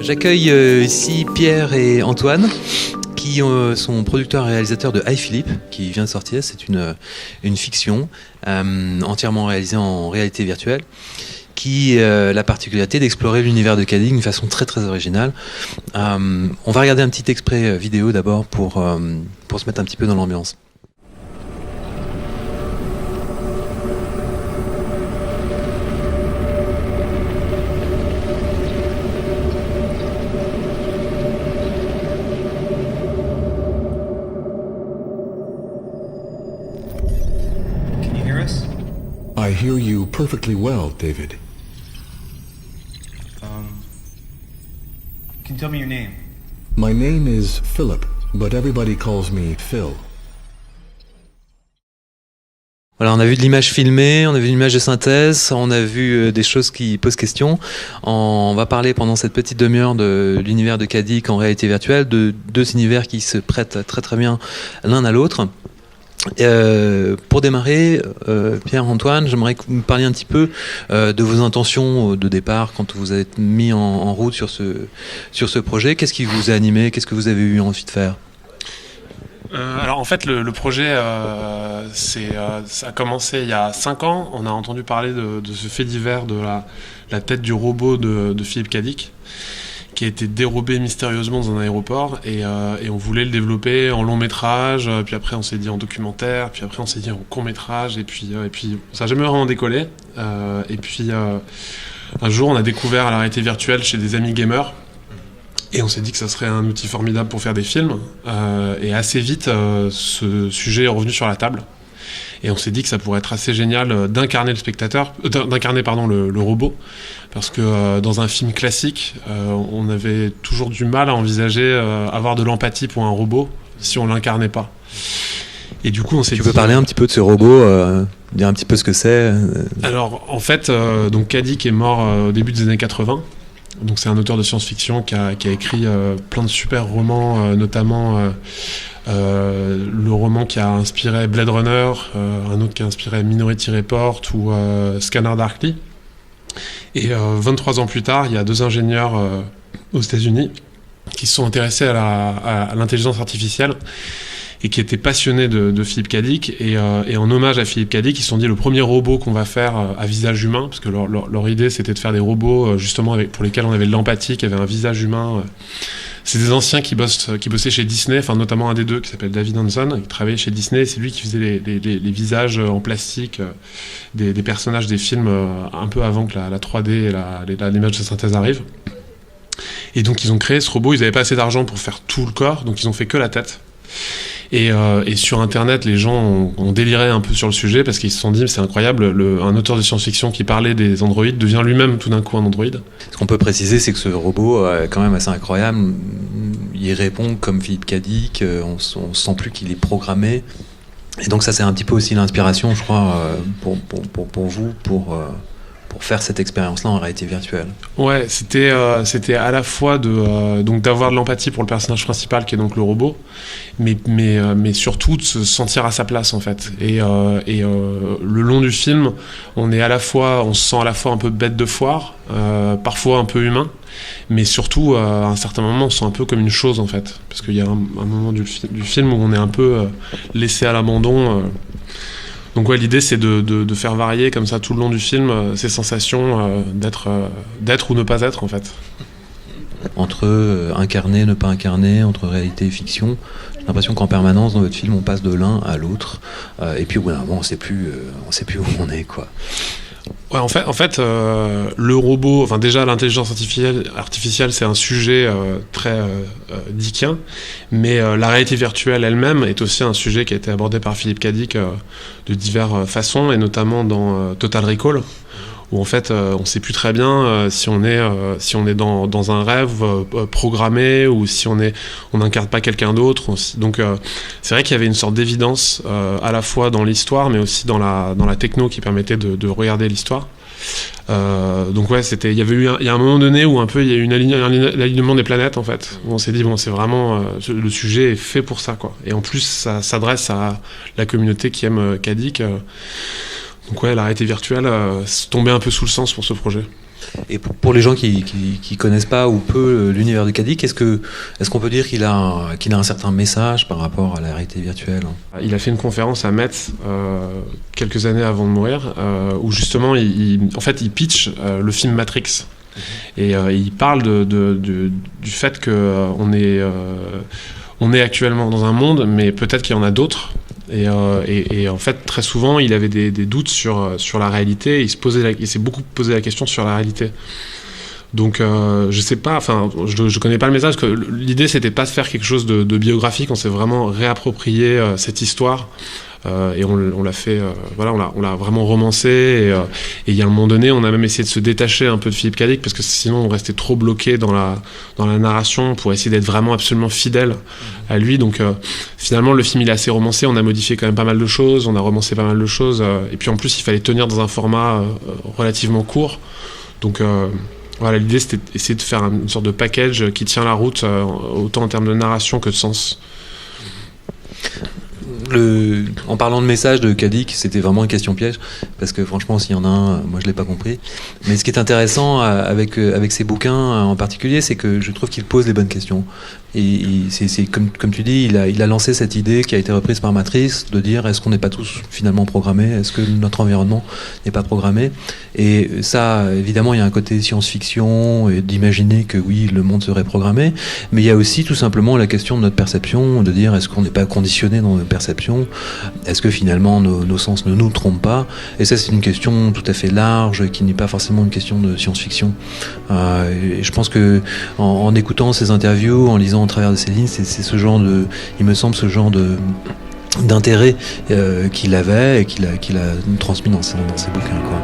J'accueille ici Pierre et Antoine qui sont producteurs et réalisateurs de Hi Philippe qui vient de sortir. C'est une fiction entièrement réalisée en réalité virtuelle qui a la particularité d'explorer l'univers de Cadic d'une façon très très originale. On va regarder un petit extrait vidéo d'abord pour se mettre un petit peu dans l'ambiance. I hear you perfectly well, David. Can you tell me your name? My name is Philip, but everybody calls me Phil. Voilà, on a vu de l'image filmée, on a vu une image de synthèse, on a vu des choses qui posent question. On va parler pendant cette petite demi-heure de l'univers de Cadic en réalité virtuelle, de deux univers qui se prêtent très très bien l'un à l'autre. Pour démarrer, Pierre-Antoine, j'aimerais que vous me parliez un petit peu de vos intentions de départ quand vous êtes mis en route sur ce projet. Qu'est-ce qui vous a animé? Qu'est-ce que vous avez eu envie de faire? Alors en fait le projet ça a commencé il y a 5 ans. On a entendu parler de ce fait divers de la tête du robot de Philippe Cadic qui a été dérobé mystérieusement dans un aéroport et on voulait le développer en long métrage, puis après on s'est dit en documentaire, puis après on s'est dit en court métrage et puis ça n'a jamais vraiment décollé et puis un jour on a découvert la réalité virtuelle chez des amis gamers et on s'est dit que ça serait un outil formidable pour faire des films et assez vite ce sujet est revenu sur la table. Et on s'est dit que ça pourrait être assez génial d'incarner le robot, parce que dans un film classique, on avait toujours du mal à envisager avoir de l'empathie pour un robot si on l'incarnait pas. Et du coup, on s'est dit... Tu peux parler un petit peu de ce robot, dire un petit peu ce que c'est Alors, en fait, donc Cadic est mort au début des années 80. Donc c'est un auteur de science-fiction qui a écrit plein de super romans, notamment... le roman qui a inspiré Blade Runner, un autre qui a inspiré Minority Report ou Scanner Darkly. Et 23 ans plus tard, il y a 2 ingénieurs aux États-Unis qui se sont intéressés à l'intelligence artificielle et qui étaient passionnés de Philippe Cadic. Et en hommage à Philippe Cadic, ils se sont dit le premier robot qu'on va faire à visage humain, parce que leur idée c'était de faire des robots justement pour lesquels on avait de l'empathie, qui avaient un visage humain. C'est des anciens qui bossaient chez Disney, enfin notamment un des deux qui s'appelle David Hanson, qui travaillait chez Disney. C'est lui qui faisait les visages en plastique des personnages des films un peu avant que la 3D et l'image de synthèse arrive. Et donc ils ont créé ce robot. Ils n'avaient pas assez d'argent pour faire tout le corps, donc ils ont fait que la tête. Et sur internet, les gens ont déliré un peu sur le sujet parce qu'ils se sont dit c'est incroyable, un auteur de science-fiction qui parlait des androïdes devient lui-même tout d'un coup un androïde. Ce qu'on peut préciser, c'est que ce robot est quand même assez incroyable. Il répond comme Philippe Cadic, on sent plus qu'il est programmé. Et donc ça, c'est un petit peu aussi l'inspiration, je crois, pour vous, pour faire cette expérience-là en réalité virtuelle. Ouais, c'était à la fois donc d'avoir de l'empathie pour le personnage principal qui est donc le robot, mais surtout de se sentir à sa place en fait. Et le long du film, on se sent à la fois un peu bête de foire, parfois un peu humain, mais surtout à un certain moment on se sent un peu comme une chose en fait, parce qu'il y a un moment du film où on est un peu laissé à l'abandon. Donc ouais, l'idée c'est de faire varier comme ça tout le long du film ces sensations d'être ou ne pas être en fait. Entre incarner, ne pas incarner, entre réalité et fiction, j'ai l'impression qu'en permanence dans votre film on passe de l'un à l'autre et puis au bout d'un moment on sait plus où on est quoi. Ouais, en fait, le robot, enfin déjà l'intelligence artificielle, c'est un sujet très dickien, mais la réalité virtuelle elle-même est aussi un sujet qui a été abordé par Philippe Cadic de diverses façons, et notamment dans Total Recall, où en fait on sait plus très bien si on est dans un rêve programmé ou si on n'incarne pas quelqu'un d'autre. Donc c'est vrai qu'il y avait une sorte d'évidence à la fois dans l'histoire mais aussi dans la techno qui permettait de regarder l'histoire. Donc ouais, il y a un moment donné où un peu il y a eu l'alignement des planètes en fait, où on s'est dit bon, c'est vraiment le sujet est fait pour ça quoi, et en plus ça s'adresse à la communauté qui aime Cadic. Donc ouais, la réalité virtuelle tombait un peu sous le sens pour ce projet. Et pour les gens qui connaissent pas ou peu l'univers de Kadik, est-ce qu'on peut dire qu'il a un certain message par rapport à la réalité virtuelle? Il a fait une conférence à Metz quelques années avant de mourir, où justement il pitch le film Matrix. Et il parle du fait qu'on est actuellement dans un monde, mais peut-être qu'il y en a d'autres. Et en fait, très souvent, il avait des doutes sur la réalité. Il s'est beaucoup posé la question sur la réalité. Donc, je sais pas, enfin, je connais pas le message. Que l'idée, c'était pas de faire quelque chose de biographique. On s'est vraiment réapproprié cette histoire. Et on l'a fait, on l'a vraiment romancé. Et il y a un moment donné, on a même essayé de se détacher un peu de Philippe Cadic, parce que sinon on restait trop bloqué dans la narration pour essayer d'être vraiment absolument fidèle à lui. Donc finalement, le film il est assez romancé. On a modifié quand même pas mal de choses, on a romancé pas mal de choses. Et puis en plus, il fallait tenir dans un format relativement court. Donc voilà, l'idée c'était d'essayer de faire une sorte de package qui tient la route, autant en termes de narration que de sens. En parlant de message de Kadik, c'était vraiment une question piège, parce que franchement, s'il y en a un, moi je l'ai pas compris. Mais ce qui est intéressant avec ces bouquins en particulier, c'est que je trouve qu'il pose les bonnes questions. Et c'est comme tu dis, il a lancé cette idée qui a été reprise par Matrix, de dire est-ce qu'on n'est pas tous finalement programmés, est-ce que notre environnement n'est pas programmé. Et ça, évidemment, il y a un côté science-fiction et d'imaginer que oui, le monde serait programmé, mais il y a aussi tout simplement la question de notre perception, de dire est-ce qu'on n'est pas conditionné dans nos perceptions, est-ce que finalement nos sens ne nous trompent pas. Et ça, c'est une question tout à fait large qui n'est pas forcément une question de science-fiction. Et je pense que en écoutant ces interviews, en lisant au travers de ces lignes, c'est ce genre il me semble, ce genre d'intérêt qu'il avait et qu'il a transmis dans ses bouquins, quoi.